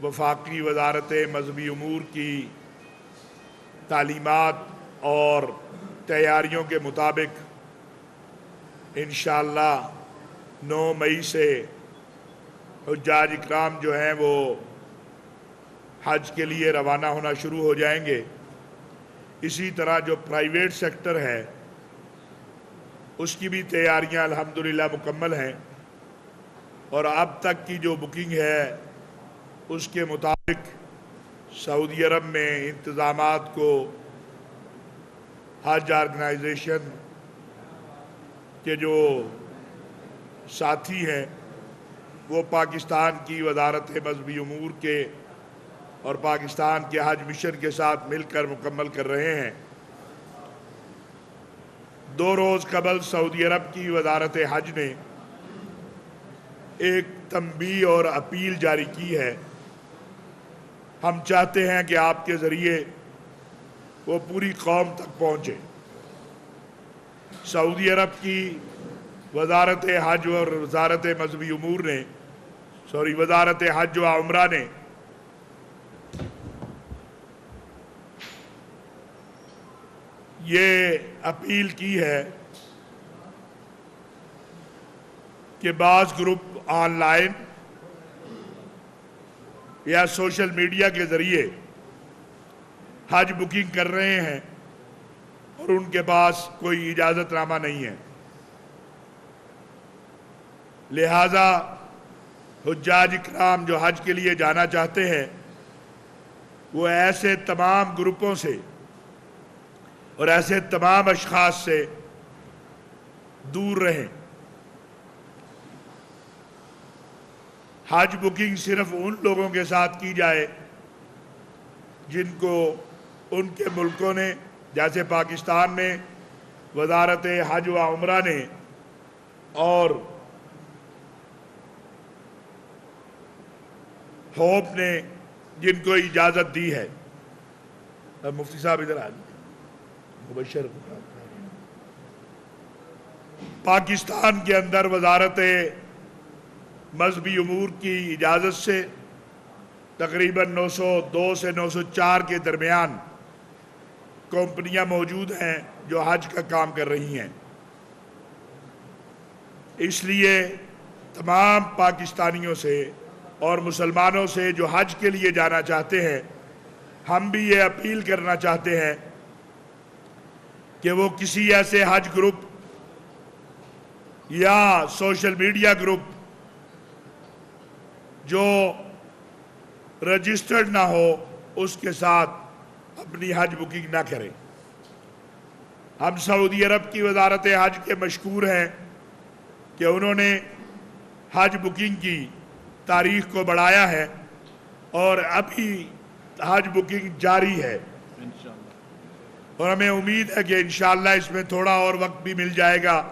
وفاقی وزارت مذہبی امور کی تعلیمات اور تیاریوں کے مطابق انشاءاللہ 9 مئی سے حجاج اکرام جو ہیں وہ حج کے لیے روانہ ہونا شروع ہو جائیں گے۔ اسی طرح جو پرائیویٹ سیکٹر ہے اس کی بھی تیاریاں الحمدللہ مکمل ہیں، اور اب تک کی جو بکنگ ہے اس کے مطابق سعودی عرب میں انتظامات کو حج آرگنائزیشن کے جو ساتھی ہیں وہ پاکستان کی وزارت مذہبی امور کے اور پاکستان کے حج مشن کے ساتھ مل کر مکمل کر رہے ہیں۔ 2 روز قبل سعودی عرب کی وزارت حج نے ایک تنبیہ اور اپیل جاری کی ہے۔ ہم چاہتے ہیں کہ آپ کے ذریعے وہ پوری قوم تک پہنچے۔ سعودی عرب کی وزارت حج اور وزارت مذہبی امور نے وزارت حج و عمرہ نے یہ اپیل کی ہے کہ بعض گروپ آن لائن یا سوشل میڈیا کے ذریعے حج بکنگ کر رہے ہیں اور ان کے پاس کوئی اجازت نامہ نہیں ہے، لہذا حجاج اکرام جو حج کے لیے جانا چاہتے ہیں وہ ایسے تمام گروپوں سے اور ایسے تمام اشخاص سے دور رہیں۔ حج بکنگ صرف ان لوگوں کے ساتھ کی جائے جن کو ان کے ملکوں نے، جیسے پاکستان میں وزارت حج و عمرہ نے اور ہوپ نے جن کو اجازت دی ہے۔ مفتی صاحب ادھر آ جائیں۔ مبشر پاکستان کے اندر وزارت مذہبی امور کی اجازت سے تقریباً 902 سے 904 کے درمیان کمپنیاں موجود ہیں جو حج کا کام کر رہی ہیں۔ اس لیے تمام پاکستانیوں سے اور مسلمانوں سے جو حج کے لیے جانا چاہتے ہیں، ہم بھی یہ اپیل کرنا چاہتے ہیں کہ وہ کسی ایسے حج گروپ یا سوشل میڈیا گروپ جو رجسٹرڈ نہ ہو اس کے ساتھ اپنی حج بکنگ نہ کریں۔ ہم سعودی عرب کی وزارت حج کے مشکور ہیں کہ انہوں نے حج بکنگ کی تاریخ کو بڑھایا ہے اور ابھی حج بکنگ جاری ہے، اور ہمیں امید ہے کہ انشاءاللہ اس میں تھوڑا اور وقت بھی مل جائے گا۔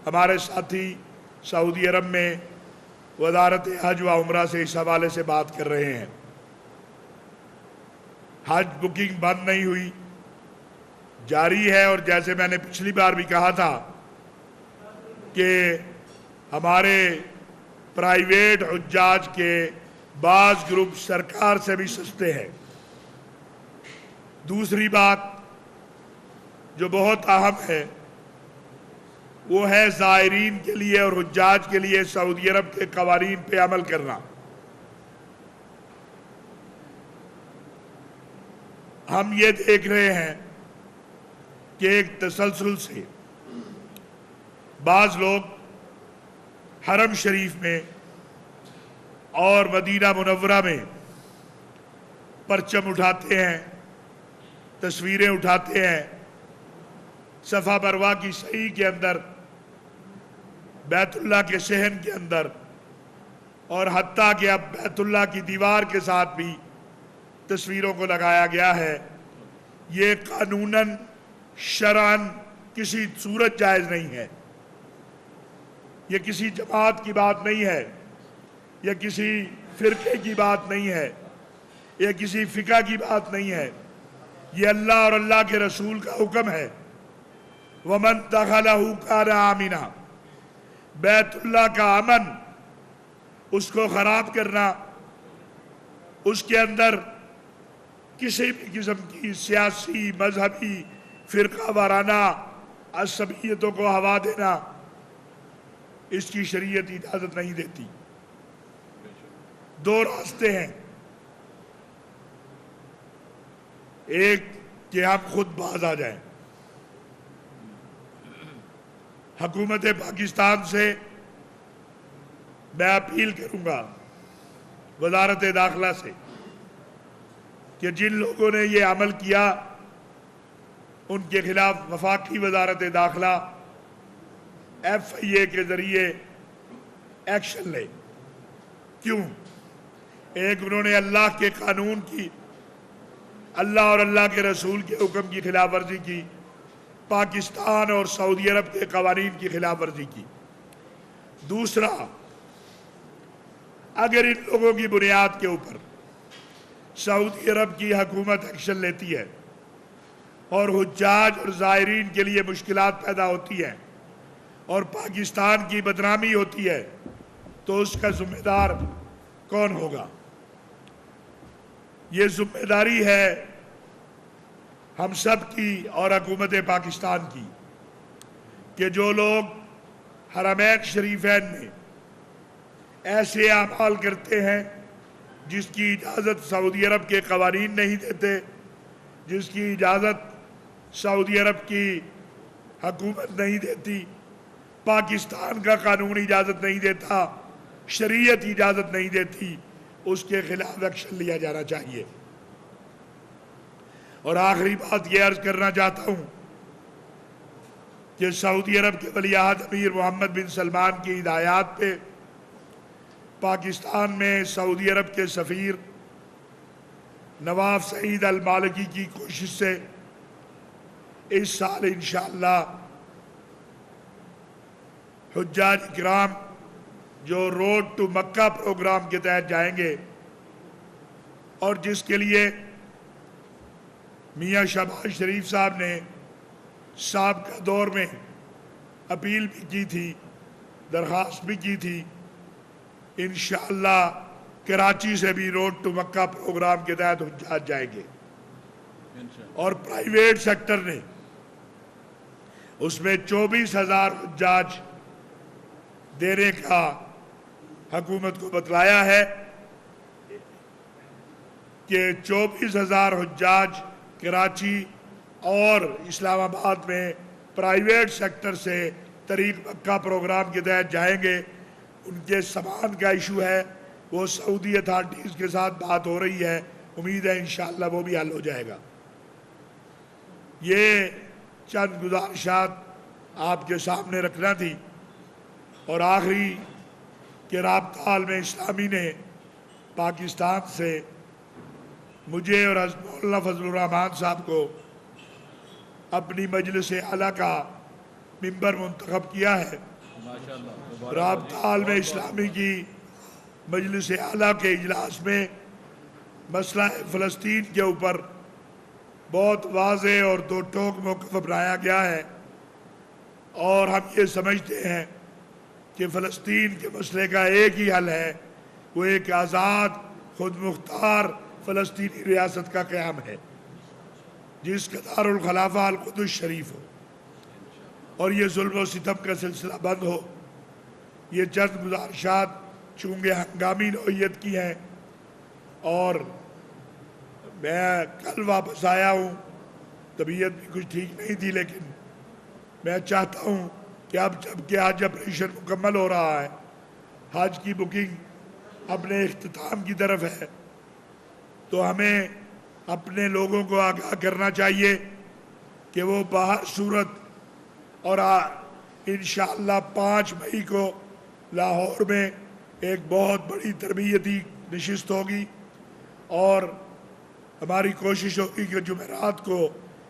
ہمارے ساتھی سعودی عرب میں وزارت حج و عمرہ سے اس حوالے سے بات کر رہے ہیں۔ حج بکنگ بند نہیں ہوئی، جاری ہے، اور جیسے میں نے پچھلی بار بھی کہا تھا کہ ہمارے پرائیویٹ حجاج کے بعض گروپ سرکار سے بھی سستے ہیں۔ دوسری بات جو بہت اہم ہے وہ ہے زائرین کے لیے اور حجاج کے لیے سعودی عرب کے قوانین پہ عمل کرنا۔ ہم یہ دیکھ رہے ہیں کہ ایک تسلسل سے بعض لوگ حرم شریف میں اور مدینہ منورہ میں پرچم اٹھاتے ہیں، تصویریں اٹھاتے ہیں، صفا مروہ کی سعی کے اندر، بیت اللہ کے صحن کے اندر، اور حتیٰ کہ اب بیت اللہ کی دیوار کے ساتھ بھی تصویروں کو لگایا گیا ہے۔ یہ قانوناً شرعاً کسی صورت جائز نہیں ہے۔ یہ کسی جماعت کی بات نہیں ہے، یہ کسی فرقے کی بات نہیں ہے، یہ کسی فقہ کی بات نہیں ہے، یہ اللہ اور اللہ کے رسول کا حکم ہے۔ وَمَن دَخَلَهُ كَانَ آمِنًا، بیت اللہ کا امن اس کو خراب کرنا اس کے اندر کسی بھی قسم کی سیاسی، مذہبی، فرقہ وارانہ عصبیتوں کو ہوا دینا اس کی شریعت اجازت نہیں دیتی۔ دو راستے ہیں، ایک کہ ہم خود باز آ جائیں۔ حکومت پاکستان سے میں اپیل کروں گا، وزارت داخلہ سے، کہ جن لوگوں نے یہ عمل کیا ان کے خلاف وفاقی وزارت داخلہ FIA کے ذریعے ایکشن لے۔ کیوں؟ ایک، انہوں نے اللہ کے قانون کی، اللہ اور اللہ کے رسول کے حکم کی خلاف ورزی کی، پاکستان اور سعودی عرب کے قوانین کی خلاف ورزی کی۔ دوسرا، اگر ان لوگوں کی بنیاد کے اوپر سعودی عرب کی حکومت ایکشن لیتی ہے اور حجاج اور زائرین کے لیے مشکلات پیدا ہوتی ہیں اور پاکستان کی بدنامی ہوتی ہے، تو اس کا ذمہ دار کون ہوگا؟ یہ ذمہ داری ہے ہم سب کی اور حکومت پاکستان کی، کہ جو لوگ حرمین شریفین میں ایسے اعمال کرتے ہیں جس کی اجازت سعودی عرب کے قوانین نہیں دیتے، جس کی اجازت سعودی عرب کی حکومت نہیں دیتی، پاکستان کا قانون اجازت نہیں دیتا، شریعت اجازت نہیں دیتی، اس کے خلاف ایکشن لیا جانا چاہیے۔ اور آخری بات یہ عرض کرنا چاہتا ہوں کہ سعودی عرب کے ولی عہد امیر محمد بن سلمان کی ہدایات پہ پاکستان میں سعودی عرب کے سفیر نواف سعید المالکی کی کوشش سے اس سال انشاءاللہ حجاج اکرام جو روڈ ٹو مکہ پروگرام کے تحت جائیں گے، اور جس کے لیے میاں شہباز شریف صاحب نے سابقہ دور میں اپیل بھی کی تھی، درخواست بھی کی تھی، انشاءاللہ کراچی سے بھی روڈ ٹو مکہ پروگرام کے تحت حجاج جائیں گے۔ اور پرائیویٹ سیکٹر نے اس میں 24,000 حجاج دینے کا حکومت کو بتلایا ہے کہ 24,000 حجاج کراچی اور اسلام آباد میں پرائیویٹ سیکٹر سے طریق مکہ پروگرام کے تحت جائیں گے۔ ان کے سامان کا ایشو ہے، وہ سعودی اتھارٹیز کے ساتھ بات ہو رہی ہے، امید ہے انشاءاللہ وہ بھی حل ہو جائے گا۔ یہ چند گزارشات آپ کے سامنے رکھنا تھی۔ اور آخری کہ رابطہ عالم اسلامی نے پاکستان سے مجھے اور حضرت مولانا فضل الرحمان صاحب کو اپنی مجلس اعلیٰ کا ممبر منتخب کیا ہے۔ رابطہ عالم اسلامی کی مجلس اعلیٰ کے اجلاس میں مسئلہ فلسطین کے اوپر بہت واضح اور دو ٹوک موقف اپنایا گیا ہے، اور ہم یہ سمجھتے ہیں کہ فلسطین کے مسئلے کا ایک ہی حل ہے، وہ ایک آزاد خود مختار فلسطینی ریاست کا قیام ہے جس کا دارالخلافہ القدس شریف ہو، اور یہ ظلم و ستم کا سلسلہ بند ہو۔ یہ چند گزارشات چونکہ ہنگامی نوعیت کی ہیں، اور میں کل واپس آیا ہوں، طبیعت بھی کچھ ٹھیک نہیں تھی، لیکن میں چاہتا ہوں کہ اب جب کہ حج آپریشن مکمل ہو رہا ہے، حج کی بکنگ اپنے اختتام کی طرف ہے، تو ہمیں اپنے لوگوں کو آگاہ کرنا چاہیے کہ وہ باہر صورت، اور انشاءاللہ 5 مئی کو لاہور میں ایک بہت بڑی تربیتی نشست ہوگی، اور ہماری کوشش ہوگی کہ جمعرات کو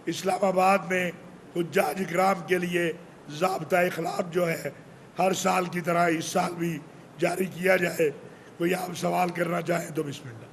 اسلام آباد میں حجاج اکرام کے لیے ضابطہ اخلاق جو ہے ہر سال کی طرح اس سال بھی جاری کیا جائے۔ کوئی آپ سوال کرنا چاہیں تو بسم اللہ۔